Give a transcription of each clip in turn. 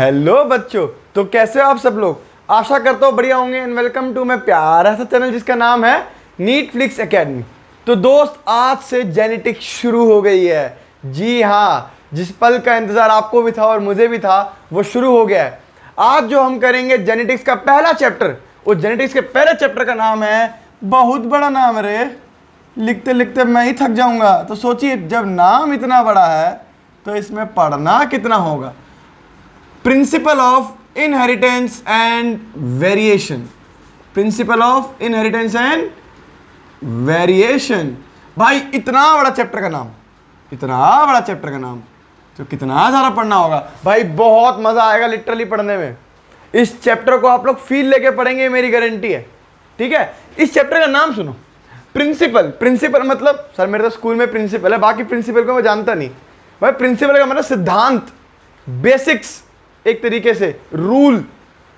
Hello बच्चों, तो कैसे हो आप सब लोग। आशा करता हूँ बढ़िया होंगे एंड वेलकम टू माय प्यारा सा चैनल जिसका नाम है नीट फ्लिक्स एकेडमी। तो दोस्त, आज से जेनेटिक्स शुरू हो गई है। जी हाँ, जिस पल का इंतजार आपको भी था और मुझे भी था वो शुरू हो गया है। आज जो हम करेंगे जेनेटिक्स का पहला चैप्टर, उस जेनेटिक्स के पहले चैप्टर का नाम है, बहुत बड़ा नाम है रे, लिखते लिखते मैं ही थक जाऊंगा। तो सोचिए, जब नाम इतना बड़ा है तो इसमें पढ़ना कितना होगा। Principle of inheritance and variation. Principle of inheritance and variation. भाई इतना बड़ा चैप्टर का नाम, इतना बड़ा चैप्टर का नाम, तो कितना ज़्यादा पढ़ना होगा भाई। बहुत मज़ा आएगा लिटरली पढ़ने में। इस चैप्टर को आप लोग फील लेके पढ़ेंगे, मेरी गारंटी है। ठीक है, इस चैप्टर का नाम सुनो, प्रिंसिपल। प्रिंसिपल मतलब, सर मेरे तो स्कूल में प्रिंसिपल है, बाकी प्रिंसिपल को मैं जानता नहीं। भाई प्रिंसिपल का मतलब सिद्धांत, बेसिक्स, एक तरीके से रूल।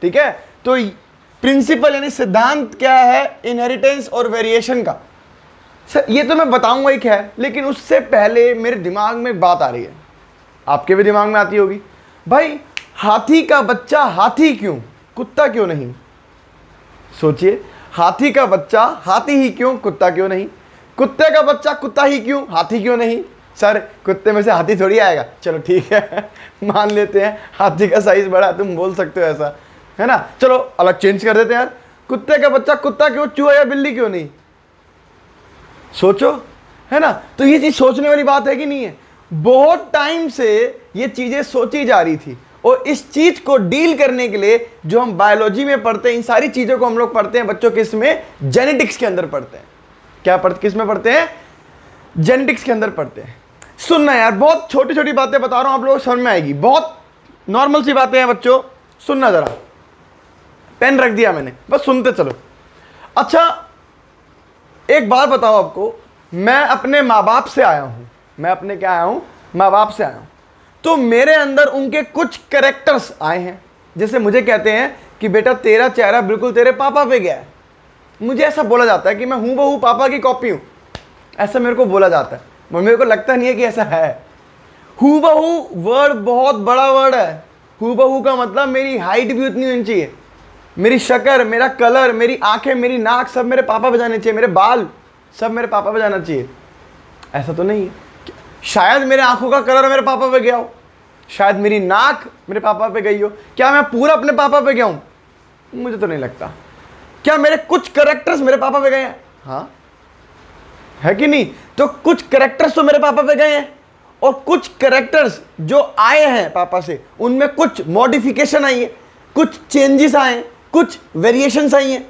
ठीक है, तो प्रिंसिपल यानी सिद्धांत क्या है इनहेरिटेंस और वेरिएशन का। सर ये तो मैं बताऊंगा ही क्या है, लेकिन उससे पहले मेरे दिमाग में एक बात आ रही है, आपके भी दिमाग में आती होगी। भाई हाथी का बच्चा हाथी क्यों, कुत्ता क्यों नहीं? सोचिए, हाथी का बच्चा हाथी ही क्यों, कुत्ता क्यों नहीं? कुत्ते का बच्चा कुत्ता ही क्यों, हाथी क्यों नहीं? सर कुत्ते में से हाथी थोड़ी आएगा। चलो ठीक है मान लेते हैं हाथी का साइज बड़ा, तुम बोल सकते हो ऐसा, है ना। चलो अलग चेंज कर देते हैं यार, कुत्ते का बच्चा कुत्ता क्यों, चूहा या बिल्ली क्यों नहीं? सोचो, है ना। तो ये चीज सोचने वाली बात है कि नहीं है। बहुत टाइम से ये चीजें सोची जा रही थी, और इस चीज को डील करने के लिए जो हम बायोलॉजी में पढ़ते हैं, इन सारी चीजों को हम लोग पढ़ते हैं बच्चों, किस में? जेनेटिक्स के अंदर पढ़ते हैं। क्या पढ़ते, किस में पढ़ते हैं? जेनेटिक्स के अंदर पढ़ते हैं। सुनना यार, बहुत छोटी छोटी बातें बता रहा हूं, आप लोगों को समझ में आएगी। बहुत नॉर्मल सी बातें हैं बच्चों, सुनना जरा। पेन रख दिया मैंने, बस सुनते चलो। अच्छा एक बात बताओ आपको, मैं अपने माँ बाप से आया हूं, मैं अपने क्या आया हूं, माँ बाप से आया हूं। तो मेरे अंदर उनके कुछ कैरेक्टर्स आए हैं। जैसे मुझे कहते हैं कि बेटा तेरा चेहरा बिल्कुल तेरे पापा पे गया है। मुझे ऐसा बोला जाता है कि मैं हूबहू पापा की कॉपी हूं, ऐसा मेरे को बोला जाता है। मेरे को लगता नहीं है कि ऐसा है। हूबहू वर्ड बहुत बड़ा वर्ड है। हूबहू का मतलब मेरी हाइट भी उतनी होनी चाहिए, मेरी शक्ल, मेरा कलर, मेरी आंखें, मेरी नाक, सब मेरे पापा पे जाने चाहिए, मेरे बाल सब मेरे पापा पे जाना चाहिए। ऐसा तो नहीं है। शायद मेरे आंखों का कलर मेरे पापा पे गया हो, शायद मेरी नाक मेरे पापा पे गई हो। क्या मैं पूरा अपने पापा पे गया हूं? मुझे तो नहीं लगता। क्या मेरे कुछ कैरेक्टर्स मेरे पापा पे गए हैं? हाँ, है कि नहीं? तो कुछ कैरेक्टर्स तो मेरे पापा पे गए हैं, और कुछ कैरेक्टर्स जो आए हैं पापा से, उनमें कुछ मॉडिफिकेशन आई है, कुछ चेंजेस आए हैं, कुछ वेरिएशंस आई हैं,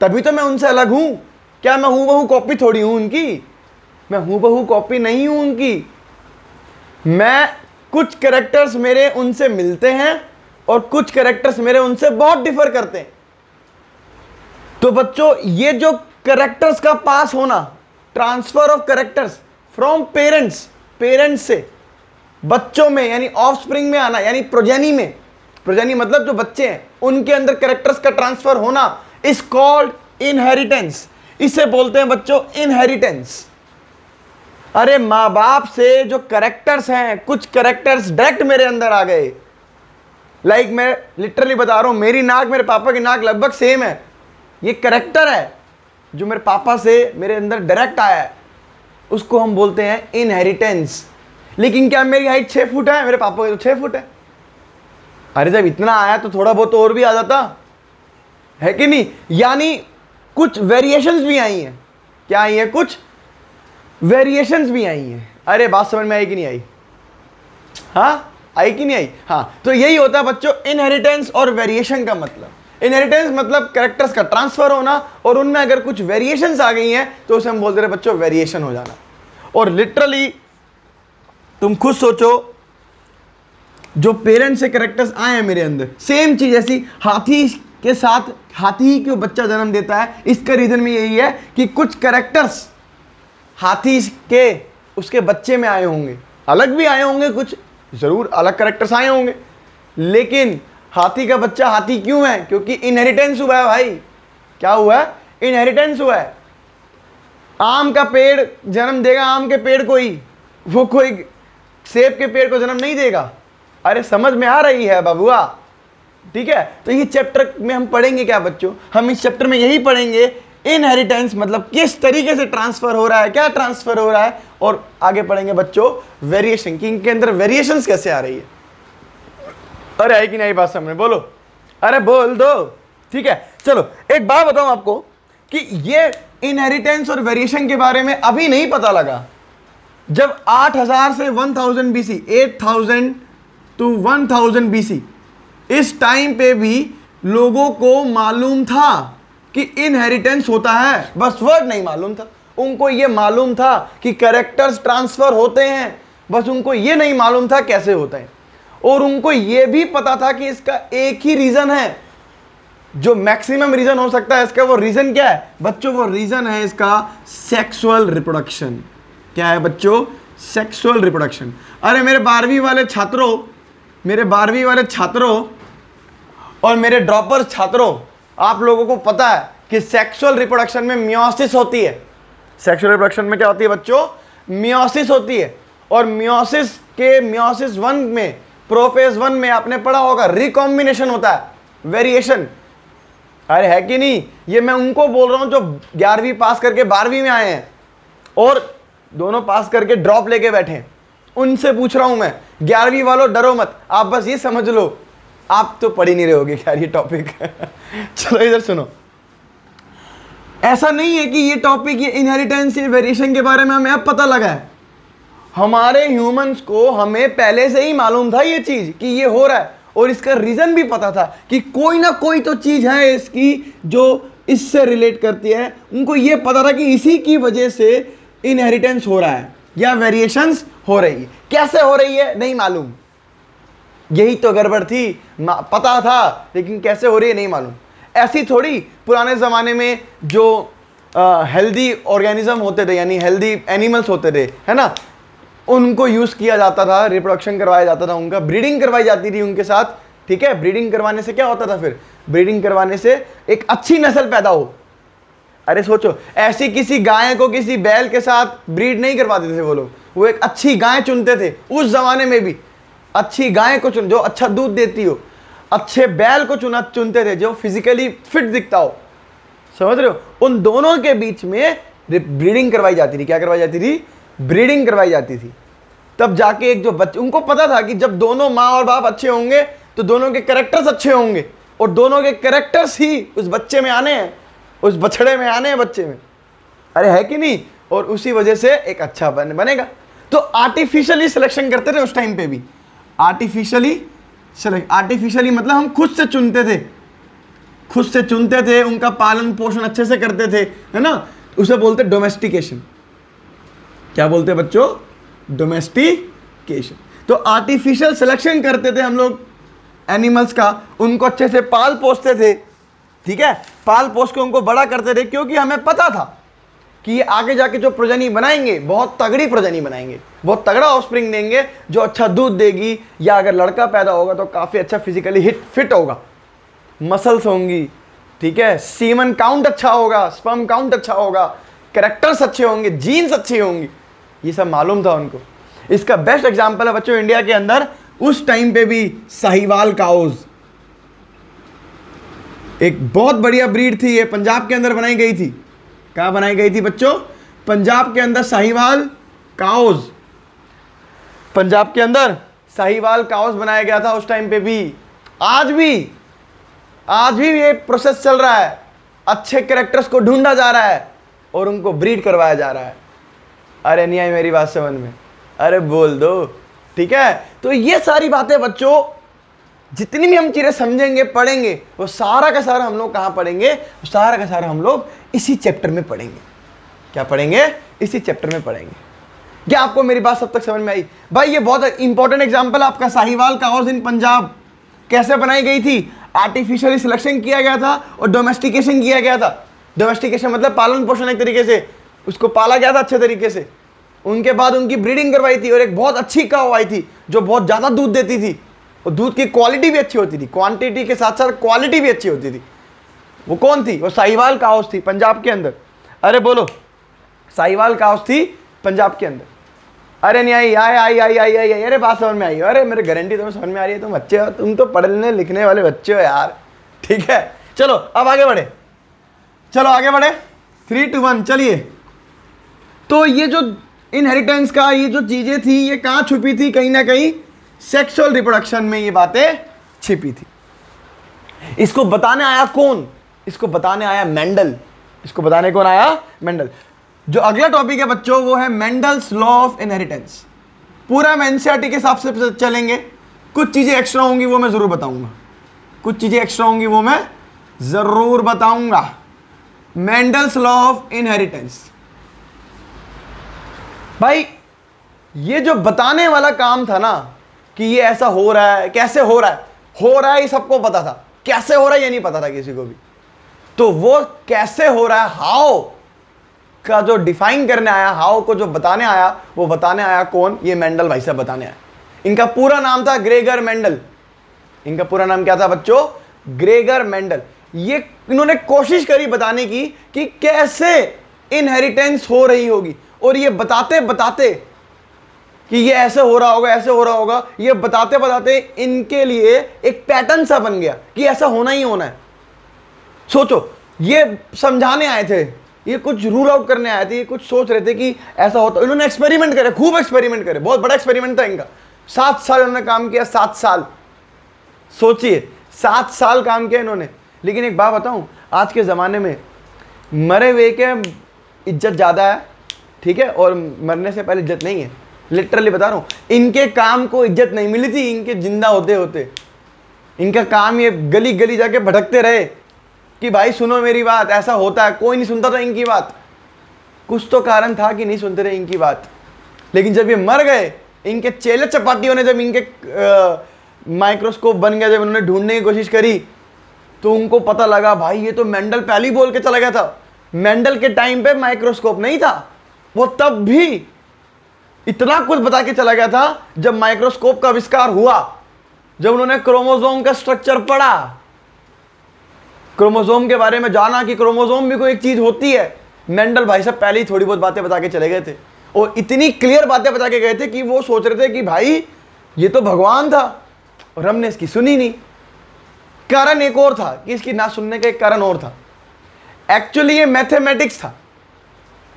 तभी तो मैं उनसे अलग हूं। क्या मैं हूबहू कॉपी थोड़ी हूं उनकी? मैं हूबहू कॉपी नहीं हूं उनकी। मैं, कुछ कैरेक्टर्स मेरे उनसे मिलते हैं और कुछ कैरेक्टर्स मेरे उनसे बहुत डिफर करते हैं। तो बच्चों, ये जो कैरेक्टर्स का पास होना, transfer of characters from parents, parents से बच्चों में यानी ऑफस्प्रिंग में आना, यानी प्रोजेनी में, प्रोजेनी मतलब जो बच्चे हैं उनके अंदर कैरेक्टर्स का ट्रांसफर होना, इज कॉल्ड इनहेरिटेंस। इसे बोलते हैं बच्चों इनहेरिटेंस। अरे माँ बाप से जो कैरेक्टर्स हैं, कुछ कैरेक्टर्स डायरेक्ट मेरे अंदर आ गए। लाइक मैं लिटरली बता रहा हूं, मेरी नाक मेरे पापा की नाक लगभग सेम है। ये कैरेक्टर है जो मेरे पापा से मेरे अंदर डायरेक्ट आया है, उसको हम बोलते हैं इनहेरिटेंस। लेकिन क्या मेरी हाइट 6 फुट है? मेरे पापा की तो 6 फुट है। अरे जब इतना आया तो थोड़ा बहुत और भी आ जाता, है कि नहीं? यानी कुछ वेरिएशंस भी आई हैं। क्या आई है? कुछ वेरिएशंस भी आई हैं। अरे बात समझ में आई कि नहीं आई? हाँ, आई कि नहीं आई? हाँ, तो यही होता है बच्चों इनहेरिटेंस और वेरिएशन का मतलब। इनहेरिटेंस मतलब कैरेक्टर्स का ट्रांसफर होना, और उनमें अगर कुछ वेरिएशंस आ गई हैं तो उसे हम बोलते हैं बच्चों वेरिएशन हो जाना। और लिटरली तुम खुद सोचो, जो पेरेंट्स से कैरेक्टर्स आए हैं मेरे अंदर, सेम चीज ऐसी हाथी के साथ, हाथी ही क्यों बच्चा जन्म देता है, इसका रीजन भी यही है कि कुछ कैरेक्टर्स हाथी के उसके बच्चे में आए होंगे। अलग भी आए होंगे, कुछ जरूर अलग कैरेक्टर्स आए होंगे, लेकिन हाथी का बच्चा हाथी क्यों है? क्योंकि इनहेरिटेंस हुआ है भाई। क्या हुआ है? इनहेरिटेंस हुआ है। आम का पेड़ जन्म देगा आम के पेड़ को ही, वो कोई सेब के पेड़ को जन्म नहीं देगा। अरे समझ में आ रही है बाबुआ, ठीक है। तो ये चैप्टर में हम पढ़ेंगे क्या बच्चों, हम इस चैप्टर में यही पढ़ेंगे इनहेरिटेंस मतलब किस तरीके से ट्रांसफर हो रहा है, क्या ट्रांसफर हो रहा है, और आगे पढ़ेंगे बच्चों वेरिएशन कि इनके अंदर वेरिएशंस कैसे आ रही है। अरे है कि नहीं बात समझ में, बोलो, अरे बोल दो, ठीक है। चलो एक बात बताऊं आपको कि ये इनहेरिटेंस और वेरिएशन के बारे में अभी नहीं पता लगा, जब 8000 से 1000 BC, 8000 to 1000 BC, इस टाइम पे भी लोगों को मालूम था कि इनहेरिटेंस होता है, बस वर्ड नहीं मालूम था। उनको ये मालूम था कि कैरेक्टर्स ट्रांसफर होते हैं, बस उनको ये नहीं मालूम था कैसे होता है। और उनको ये भी पता था कि इसका एक ही रीजन है, जो मैक्सिमम रीजन हो सकता है इसका। वो रीजन क्या है बच्चों, वो रीजन है इसका सेक्सुअल रिप्रोडक्शन। क्या है बच्चों, सेक्सुअल रिप्रोडक्शन। अरे मेरे 12वीं वाले छात्रों, मेरे 12वीं वाले छात्रों और मेरे ड्रॉपर छात्रों, आप लोगों को पता है कि सेक्सुअल रिप्रोडक्शन में मियोसिस होती है। सेक्सुअल रिप्रोडक्शन में क्या होती है बच्चों, मियोसिस होती है। और मियोसिस के मियोसिस 1 में, प्रोफेज 1 में आपने पढ़ा होगा रिकॉम्बिनेशन होता है, वेरिएशन। अरे है कि नहीं, ये मैं उनको बोल रहा हूं जो 11वीं पास करके 12वीं में आए हैं और दोनों पास करके ड्रॉप लेके बैठे हैं, उनसे पूछ रहा हूं मैं। 11वीं वालों डरो मत, आप बस ये समझ लो, आप तो पढ़ ही नहीं रहे होगे यार ये टॉपिक। चलो इधर सुनो, ऐसा नहीं है कि ये टॉपिक, ये इनहेरिटेंस, ये वेरिएशन के बारे में हमें अब पता लगा है। हमारे ह्यूमंस को, हमें पहले से ही मालूम था ये चीज कि ये हो रहा है, और इसका रीजन भी पता था कि कोई ना कोई तो चीज है इसकी जो इससे रिलेट करती है। उनको ये पता था कि इसी की वजह से इनहेरिटेंस हो रहा है या वेरिएशंस हो रही है। कैसे हो रही है नहीं मालूम, यही तो गड़बड़ थी। पता था लेकिन कैसे हो रही है नहीं मालूम। ऐसी थोड़ी पुराने ज़माने में जो हेल्दी ऑर्गेनिज्म होते थे, यानी हेल्दी एनिमल्स होते थे, है ना, उनको यूज़ किया जाता था, रिप्रोडक्शन करवाया जाता था, उनका ब्रीडिंग करवाई जाती थी उनके साथ, ठीक है। ब्रीडिंग करवाने से क्या होता था फिर, ब्रीडिंग करवाने से एक अच्छी नस्ल पैदा हो। अरे सोचो, ऐसी किसी गाय को किसी बैल के साथ ब्रीड नहीं करवाते थे वो लोग, वो एक अच्छी गाय चुनते थे उस ज़माने में भी। अच्छी गाय को चुन, जो अच्छा दूध देती हो। अच्छे बैल को चुनते थे जो फिजिकली फिट दिखता हो, समझ रहे हो। उन दोनों के बीच में ब्रीडिंग करवाई जाती थी। क्या करवाई जाती थी, ब्रीडिंग करवाई जाती थी। तब जाके एक जो बच्चे, उनको पता था कि जब दोनों माँ और बाप अच्छे होंगे तो दोनों के कैरेक्टर्स अच्छे होंगे, और दोनों के कैरेक्टर्स ही उस बच्चे में आने हैं, उस बछड़े में आने हैं, बच्चे में। अरे है कि नहीं, और उसी वजह से एक अच्छा बनेगा। तो आर्टिफिशियली सिलेक्शन करते थे उस टाइम पे भी। आर्टिफिशियली मतलब हम खुद से चुनते थे, खुद से चुनते थे, उनका पालन पोषण अच्छे से करते थे, है ना। उसे बोलते डोमेस्टिकेशन। क्या बोलते बच्चों, डोमेस्टिकेशन। तो आर्टिफिशियल सिलेक्शन करते थे हम लोग एनिमल्स का, उनको अच्छे से पाल पोसते थे, ठीक है। पाल पोस के उनको बड़ा करते थे, क्योंकि हमें पता था कि ये आगे जाके जो प्रजनी बनाएंगे बहुत तगड़ी प्रजनी बनाएंगे, बहुत तगड़ा ऑफस्प्रिंग देंगे जो अच्छा दूध देगी, या अगर लड़का पैदा होगा तो काफ़ी अच्छा फिजिकली फिट होगा, मसल्स होंगी, ठीक है, सीमन काउंट अच्छा होगा, स्पर्म काउंट अच्छा होगा, कैरेक्टर्स अच्छे होंगे, जीन्स अच्छी होंगी। ये सब मालूम था उनको। इसका बेस्ट एग्जाम्पल है बच्चों इंडिया के अंदर उस टाइम पे भी साहिवाल काउज, एक बहुत बढ़िया ब्रीड थी। ये पंजाब के अंदर बनाई गई थी। कहाँ बनाई गई थी बच्चों, पंजाब के अंदर साहिवाल काउज, पंजाब के अंदर साहिवाल काउज बनाया गया था उस टाइम पे भी। आज भी ये प्रोसेस चल रहा है। अच्छे कैरेक्टर्स को ढूंढा जा रहा है और उनको ब्रीड करवाया जा रहा है। अरे नहीं आई मेरी बात समझ में, अरे बोल दो, ठीक है। तो ये सारी बातें बच्चों, जितनी भी हम चीजें समझेंगे, पढ़ेंगे, वो सारा का सारा हम लोग कहाँ पढ़ेंगे, सारा का सारा हम लोग इसी चैप्टर में पढ़ेंगे। क्या पढ़ेंगे, इसी चैप्टर में पढ़ेंगे। क्या आपको मेरी बात सब तक समझ में आई भाई? ये बहुत इंपॉर्टेंट एग्जांपल आपका साहिवाल काउज इन पंजाब कैसे बनाई गई थी। आर्टिफिशियली सिलेक्शन किया गया था और डोमेस्टिकेशन किया गया था। डोमेस्टिकेशन मतलब पालन पोषण, एक तरीके से उसको पाला गया था अच्छे तरीके से। उनके बाद उनकी ब्रीडिंग करवाई थी और एक बहुत अच्छी काऊ आई थी जो बहुत ज़्यादा दूध देती थी और दूध की क्वालिटी भी अच्छी होती थी, क्वांटिटी के साथ साथ क्वालिटी भी अच्छी होती थी। वो कौन थी? वो साहिवाल काउस थी पंजाब के अंदर। अरे बोलो, साहिवाल काउस थी पंजाब के अंदर। अरे नहीं आई, आई, अरे बात समझ में आई, अरे मेरे गारंटी तुम्हें समझ में आ रही है, तुम अच्छे हो, तुम तो पढ़ने लिखने वाले बच्चे हो यार। ठीक है, चलो अब आगे बढ़े, चलो आगे बढ़े, 3, 2, 1 चलिए। तो ये जो इनहेरिटेंस का ये जो चीजें थी ये कहां छुपी थी? कहीं ना कहीं सेक्सुअल रिप्रोडक्शन में ये बातें छिपी थी। इसको बताने आया कौन? इसको बताने आया मेंडल। इसको बताने कौन आया? मेंडल। जो अगला टॉपिक है बच्चों वो है मेंडल्स लॉ ऑफ इनहेरिटेंस। पूरा हम एनसीईआरटी के हिसाब से चलेंगे, कुछ चीजें एक्स्ट्रा होंगी वो मैं जरूर बताऊंगा, कुछ चीजें एक्स्ट्रा होंगी वो मैं जरूर बताऊंगा। Mendel's law of inheritance. भाई ये जो बताने वाला काम था ना कि ये ऐसा हो रहा है, कैसे हो रहा है ये सबको पता था, कैसे हो रहा है ये नहीं पता था किसी को भी। तो वो कैसे हो रहा है, हाउ का जो डिफाइन करने आया, हाउ को जो बताने आया, वो बताने आया कौन? ये मेंडल भाई साहब बताने आया। इनका पूरा नाम था ग्रेगर मेंडल। इनका पूरा नाम क्या था बच्चों? Gregor Mendel. ये इन्होंने कोशिश करी बताने की कि कैसे इनहेरिटेंस हो रही होगी, और ये बताते बताते कि ये ऐसे हो रहा होगा, ऐसे हो रहा होगा, ये बताते बताते इनके लिए एक पैटर्न सा बन गया कि ऐसा होना ही होना है। सोचो, ये समझाने आए थे, ये कुछ रूल आउट करने आए थे, ये कुछ सोच रहे थे कि ऐसा होता। इन्होंने एक्सपेरिमेंट करे, खूब एक्सपेरिमेंट करे, बहुत बड़ा एक्सपेरिमेंट था इनका। 7 साल इन्होंने काम किया, 7 साल। सोचिए 7 साल काम किया इन्होंने। लेकिन एक बात बताऊं, आज के ज़माने में मरे हुए के इज्जत ज़्यादा है, ठीक है, और मरने से पहले इज्जत नहीं है। लिटरली बता रहा हूँ, इनके काम को इज्जत नहीं मिली थी इनके जिंदा होते होते। इनका काम ये गली गली जाके भटकते रहे कि भाई सुनो मेरी बात, ऐसा होता है। कोई नहीं सुनता था इनकी बात, कुछ तो कारण था कि नहीं सुनते रहे इनकी बात। लेकिन जब ये मर गए, इनके चेले चपाटियों ने जब इनके माइक्रोस्कोप बन गया, जब उन्होंने ढूंढने की कोशिश करी, तो उनको पता लगा भाई ये तो मेंडल पहले ही बोल के चला गया था। मेंडल के टाइम पे माइक्रोस्कोप नहीं था, वो तब भी इतना कुछ बता के चला गया था। जब माइक्रोस्कोप का आविष्कार हुआ, जब उन्होंने क्रोमोसोम का स्ट्रक्चर पढ़ा, क्रोमोसोम के बारे में जाना कि क्रोमोसोम भी कोई एक चीज होती है, मेंडल भाई साहब पहले ही थोड़ी बहुत बातें बता के चले गए थे, और इतनी क्लियर बातें बता के गए थे कि वो सोच रहे थे कि भाई ये तो भगवान था, और हमने इसकी सुनी नहीं। कारण एक और था कि इसकी ना सुनने का एक कारण और था। एक्चुअली ये मैथमेटिक्स था,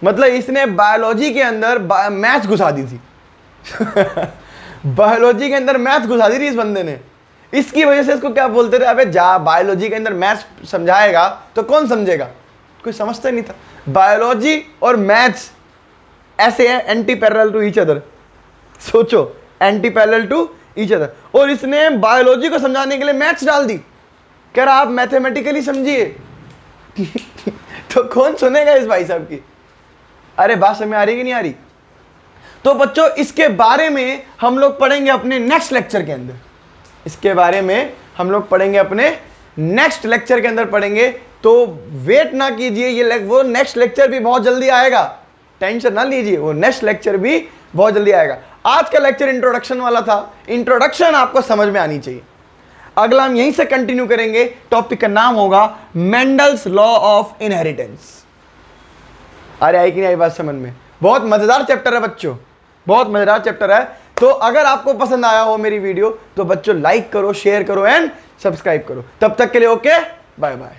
मतलब इसने बायोलॉजी के अंदर मैथ्स घुसा दी थी। बायोलॉजी के अंदर मैथ्स घुसा दी थी इस बंदे ने। इसकी वजह से इसको क्या बोलते थे, अबे जा बायोलॉजी के अंदर मैथ्स समझाएगा तो कौन समझेगा, कोई समझता ही नहीं था। बायोलॉजी और मैथ्स ऐसे है, anti parallel to each other. सोचो, anti parallel to each other. और इसने बायोलॉजी को समझाने के लिए मैथ्स डाल दी, कह रहा आप मैथमेटिकली समझिए। तो कौन सुनेगा इस भाई साहब की? अरे बात समझ में आ रही कि नहीं आ रही? तो बच्चों इसके बारे में हम लोग पढ़ेंगे अपने नेक्स्ट लेक्चर के अंदर। इसके बारे में हम लोग पढ़ेंगे अपने नेक्स्ट लेक्चर के अंदर पढ़ेंगे। तो वेट ना कीजिए, ये वो नेक्स्ट लेक्चर भी बहुत जल्दी आएगा, टेंशन ना लीजिए, वो नेक्स्ट लेक्चर भी बहुत जल्दी आएगा। आज का लेक्चर इंट्रोडक्शन वाला था, इंट्रोडक्शन आपको समझ में आनी चाहिए। अगला हम यहीं से कंटिन्यू करेंगे, टॉपिक का नाम होगा मेंडल्स लॉ ऑफ इनहेरिटेंस। अरे आई कि नहीं आई बात समझ में? बहुत मजेदार चैप्टर है बच्चों, बहुत मजेदार चैप्टर है। तो अगर आपको पसंद आया हो मेरी वीडियो तो बच्चों लाइक करो, शेयर करो एंड सब्सक्राइब करो। तब तक के लिए ओके, बाय बाय।